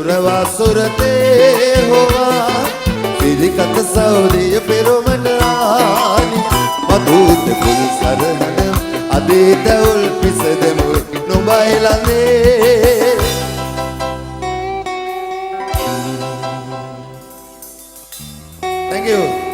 सुरवा सुरते होवा सिरिकत सौदिय पेरुमनानी मधुत पुल सरहन अदीत उल पिसदमु नुबाइलने Thank you.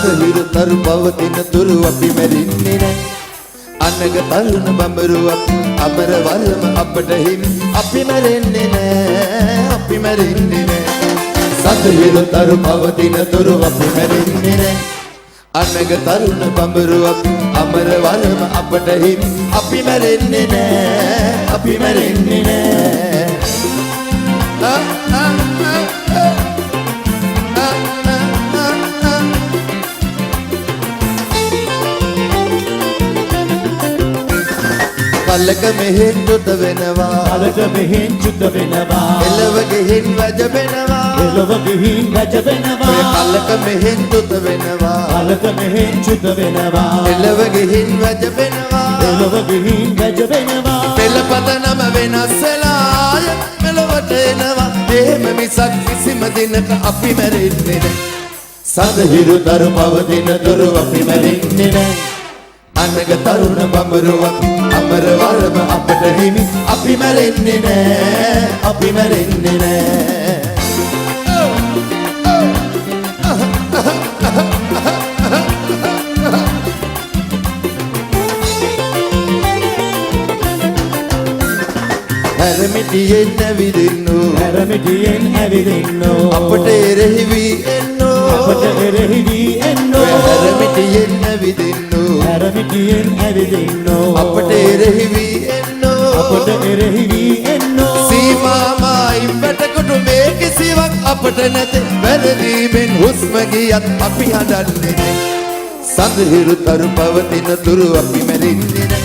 සදහිරු තරු පවතින තුරු අපි මැරින්නේ නෑ අනග තරුණ බඹරුවක් අමර වරම අපට හිමි අපි මැරෙන්නේ නෑ සදහිරු තරු පවතින තුරු අපි මැරින්නේ නෑ අනග තරුණ බඹරුවක් අමර වරම අපට හිමි අපි මැරෙන්නේ නෑ කලක මෙහෙන් චුත වෙනවා එළව ගෙහින් වැජ වෙනවා කලක මෙහෙන් චුත වෙනවා එළව ගෙහින් වැජ වෙනවා පෙළපත නම වෙනස් වෙලාය මෙලොවට එනවා එහෙම මිසක් කිසිම දිනක අපි මැරෙන්නේ නෑ සදහිරු තරු පවතින තුරු අපි මැරෙන්නේ නෑ අනග තරුණ බඹරුවක් අමර වරම අපට හිමි අපි මැරෙන්නේ නෑ හැරමිටියෙන් ඇවිදින්නෝ අපට එරෙහි වී එන්නෝ හැරමිටියෙන් ඇවිදින්නෝ අපට එරෙහි වී එන්නෝ සීමාමායින් වැටකොට මේ කිසිවක් අපට නැත වැරදීමෙන් හුස්ම ගියත් අපි හඬන්නේ නෑ සදහිරු තරු පවතින තුරු අපි මැරෙන්නේ නෑ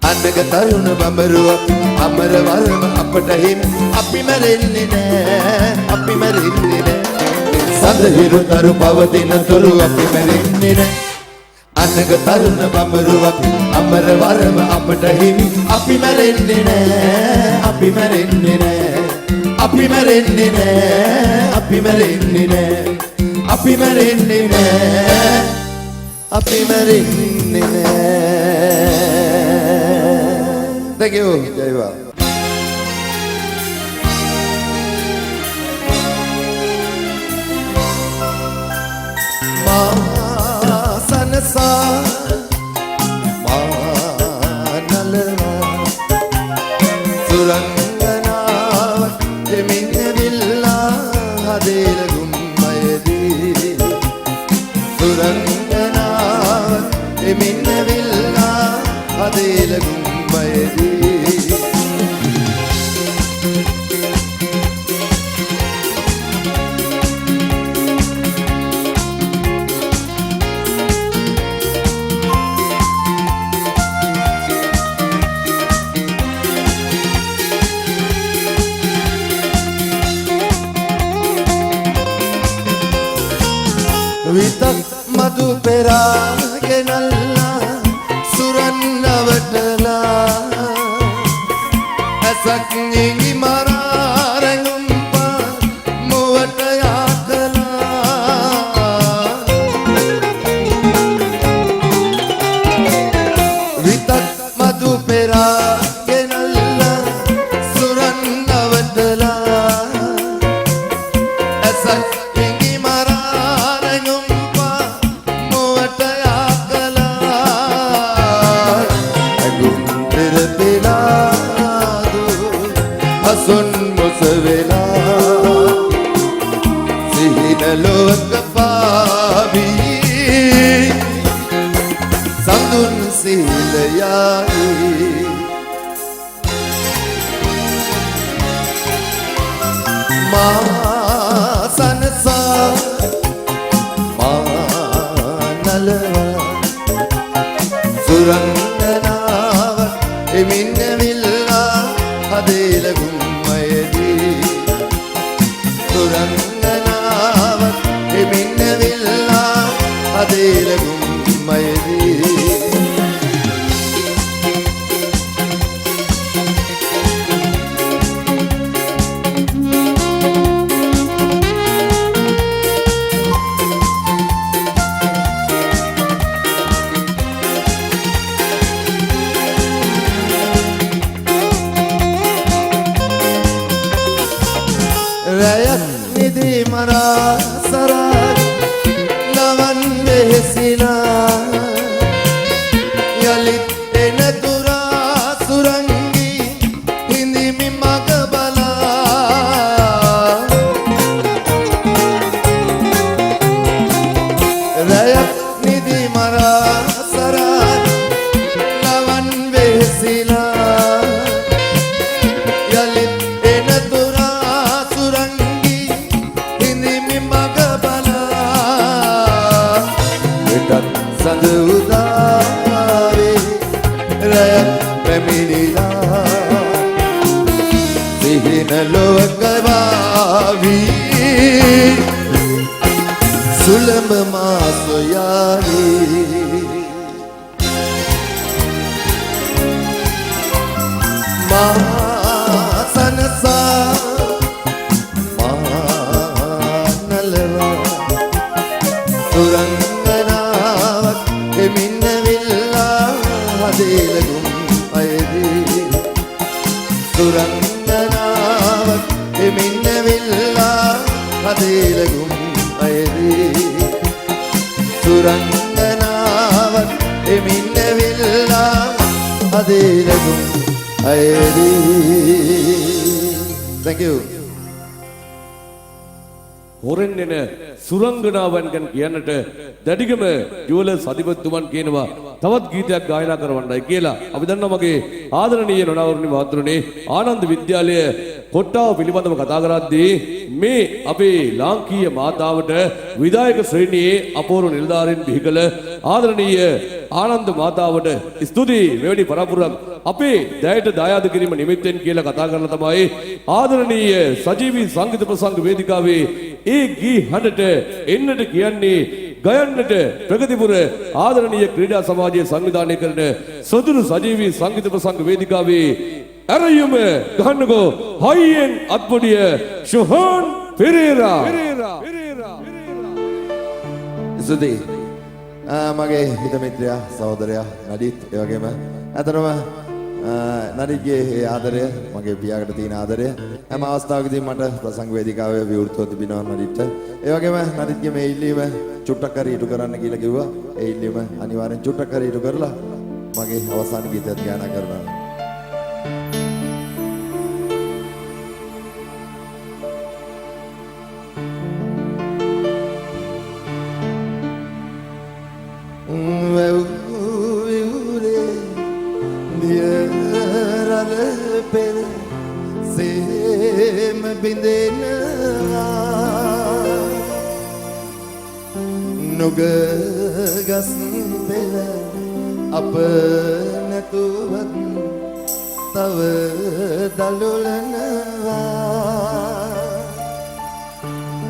අනග තරුණ බඹරුවක් අමර වරම අපට හිමි අපි මැරෙන්නේ නෑ සදහිරු තරු පවතින තුරු අපි මැරෙන්නේ නෑ අනග තරුණ බඹරුවක් අමර වරම අපට හිමි අපි මැරෙන්නේ නෑ Thank you. Jaiva. Sanasa Manalava Suranganav Deminavilla Hadela Gummayadi Suranganav Deminavilla Hadela Gummayadi Vitak madu pera genalla surannavatala asak ningi mararangumpa muwata yakala Vitak madu pera genalla surannavatala asak Sun musavela sihina lokapabi sandun silayai ma sansa ma nalva suranganawa eminne විල්ලා හදේලගුම්මයදී සුරංගනාවක් එමින්න විල්ලා හදේලගුම්මයදී රැයක් නිදි මරා සරා නවන් වෙහෙසිලා යලිත් එන තුරා සුරංගී හිඳිමි මග බලා රැයක් නිදි මරා සරා නවන් වෙහෙසිලා යලිත් එන සඳ උදාවේ රැයක් පැමිණිලා සිහින ලොවකවාවී සුළඹ මා සොයාවී මා සනසා මා නලවා සුරංගනාවක් එමින්න විල්ලා හදේලගුම් අයදී සුරංගනාවක් එමින්න විල්ලා හදේලගුම් අයදී සුරංගනාවක් එමින්න විල්ලා හදේලගුම් අයදී. Thank you. හොරෙන් එන සුරංගනාවන් ගැන කියන්නට දැඩිගම ජුවලර්ස් අධිපතිතුමන් කියනවා තවත් ගීතයක් ගායනා කරවන්නයි කියලා. අපි දන්නවා මගේ ආදරණීය නොනවරණී මාතෘනේ ආනන්ද විද්‍යාලය කොට්ටාව පිළිබඳව කතා කරද්දී මේ අපේ ලාංකීය මාතාවට විදායක ශ්‍රේණියේ අපූර්ව නිලධාරීන් බිහි කළ ආදරණීය ආනන්ද මාතාවට ස්තුතියි මෙවැනි පරපුරක් අපේ දැයට දායාද කිරීම නිමිත්තෙන් කියලා කතා කරලා තමයි ආදරණීය සජීවී සංගීත ප්‍රසංග වේදිකාවේ ඒ ගී හඬට එන්නට කියන්නේ ගයන්නට ප්‍රගතිපුර ආදරණීය ක්‍රීඩා සමාජයේ සංවිධානය කරන සොදුරු සජීවී සංගීත ප්‍රසංග වේදිකාවේ ඇරයුම ගන්නකෝ හයියෙන් අත්පොඩිය ශුහාන් පෙරේරා. ස්තුතියි මගේ හිත මිත්‍රයා සහෝදරයා නඩිත් ඒ වගේම අතරම නඩිත්ගේ ආදරය මගේ පියාකට තියෙන ආදරය හැම අවස්ථාවකදී මට ප්‍රසංග වේදිකාවේ විවෘතව තිබෙනවා නඩිත්ට. ඒ වගේම නඩිත්ගේ මේ ඉල්ලීම චුට්ටක් හරි ඉටු කරන්න කියලා කිව්වා. ඒ ඉල්ලීම අනිවාර්යෙන් චුට්ටක් හරි ඉටු කරලා මගේ අවසාන ගීතයත් ගායනා කරනවා. නුගගස් පෙළ අප නැතුවත් තව දලුලනවා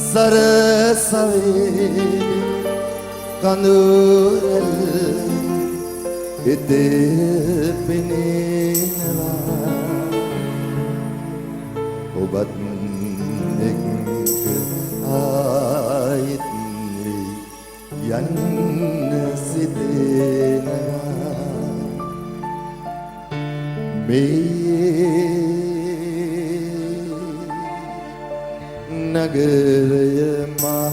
සරසවේ කඳුරල් හිතේ පෙනෙනවා ඔබත් එක්ක ආයිත් යන්න සිතෙනවා මේ නගරය මා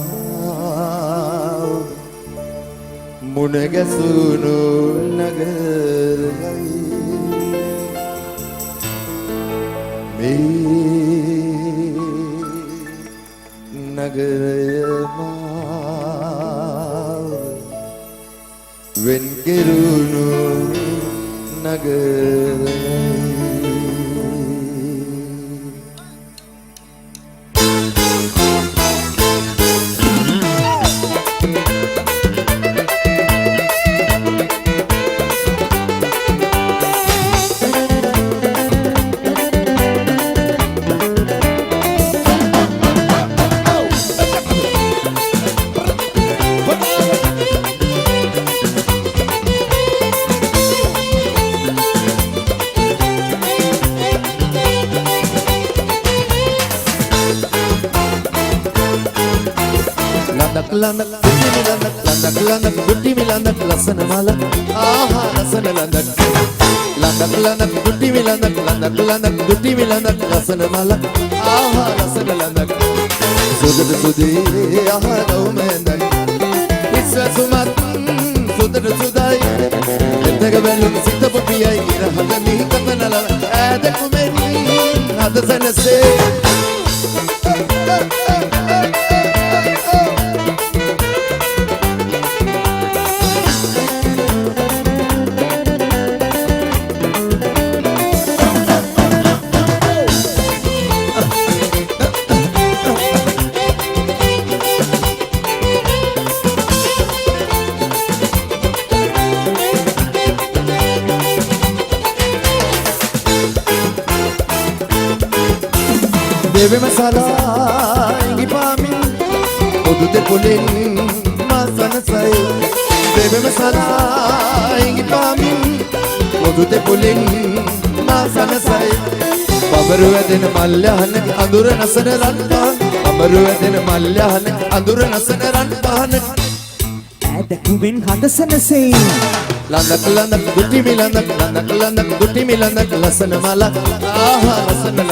මුණ ගැසුණු නගරයයි මේ නගරය වෙන් කෙරුණු නගරයි. ලඳක් ලඳක් දුටි මිලඳක් ලස්සන මලක් ආහා ලස්සන ලඳක් ලඳක් දුටි මිලඳක් ලඳක් දුටි මිලඳක් ලස්සන මලක් ආහා ලස්සන ලඳක් සුදට සුදී ආහා රෝමෙන්දයි ඉස්සසුමත් සුදට සුදයි එතක බැලුම් සිත පොපියයි ඉරහඳ මී කතනල ඈදකුමෙනි අද සනසේ Deve masala ingi pamin Odu te pulin masana say Deve masala ingi pamin Odu te pulin masana say Pamaru edin malyahan andura nasana ranpan Pamaru edin malyahan andura nasana ranpan Adakumen hadasana say Landak dutti milandak landak dutti milandak lasana malak aha lasana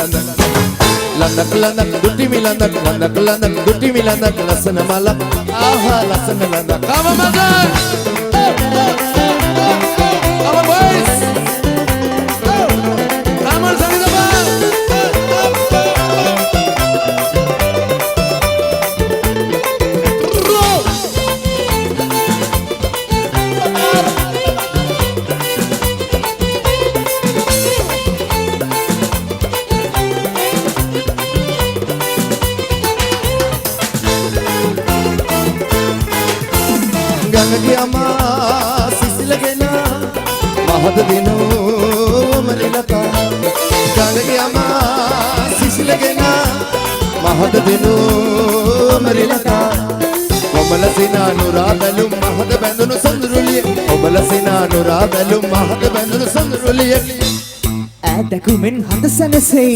landak dutti milandak dutti milandak lasana malak aha lasana landak come on man come on boys come on Sangeeta Gangagiyama sisilagena mahad dinu marilaka Gangagiyama sisilagena mahad dinu marilaka Obalasina nuradalum mahad bandunu sandruliye Obalasina nuradalum mahad bandunu sandruliye Adakumen hadasana say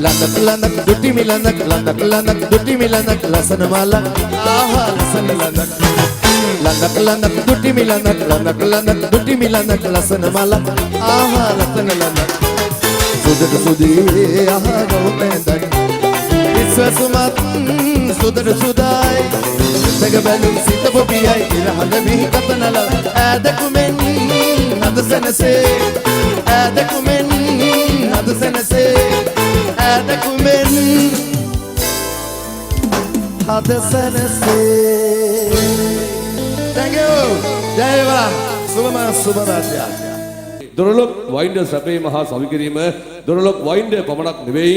Landak dutti milandak landak dutti milandak lasana malak aha lasana landak dutti milandak dutti milandak lasana malak aha lasana landak sudata sudi aha gaumendak iswasumat sudata sudai tega balum sita popiyai irahanda mi katanala adakumen hadasana se adakumen hadasana se adakumen hadasana se Thank you. Jai Bala. Subharadya. දොරලොක් වයින්ඩ සැපේ මහා සවි කිරීම දොරලොක් වයින්ඩ පමණක් නෙවෙයි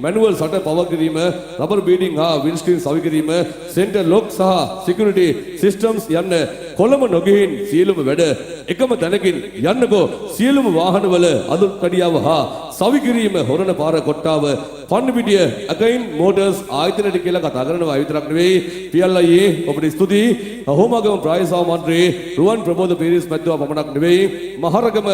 manual සට power කිරීම rubber බීඩින් හා windscreen සවි කිරීම centre lock සහ security systems යන්න කොළඹ නොගිහින් සියලුම වැඩ එකම තැනකින් යන්නකෝ සියලුම වාහනවල අඳුල් කඩියාව හා සවි කිරීම හොරණ පාර කොට්ටාව පන්නිපිටිය අගයින් මෝටර්ස් ආයතනයට කියලා කතා කරනවා විතරක් නෙවෙයි පියල් අයියේ ඔබට ස්තුතියි හෝමාගම ප්‍රායෝගික මන්ත්‍රී රුවන් ප්‍රබෝධ පීරිස් මැතිතුමා පමණක් නෙවෙයි මහරගම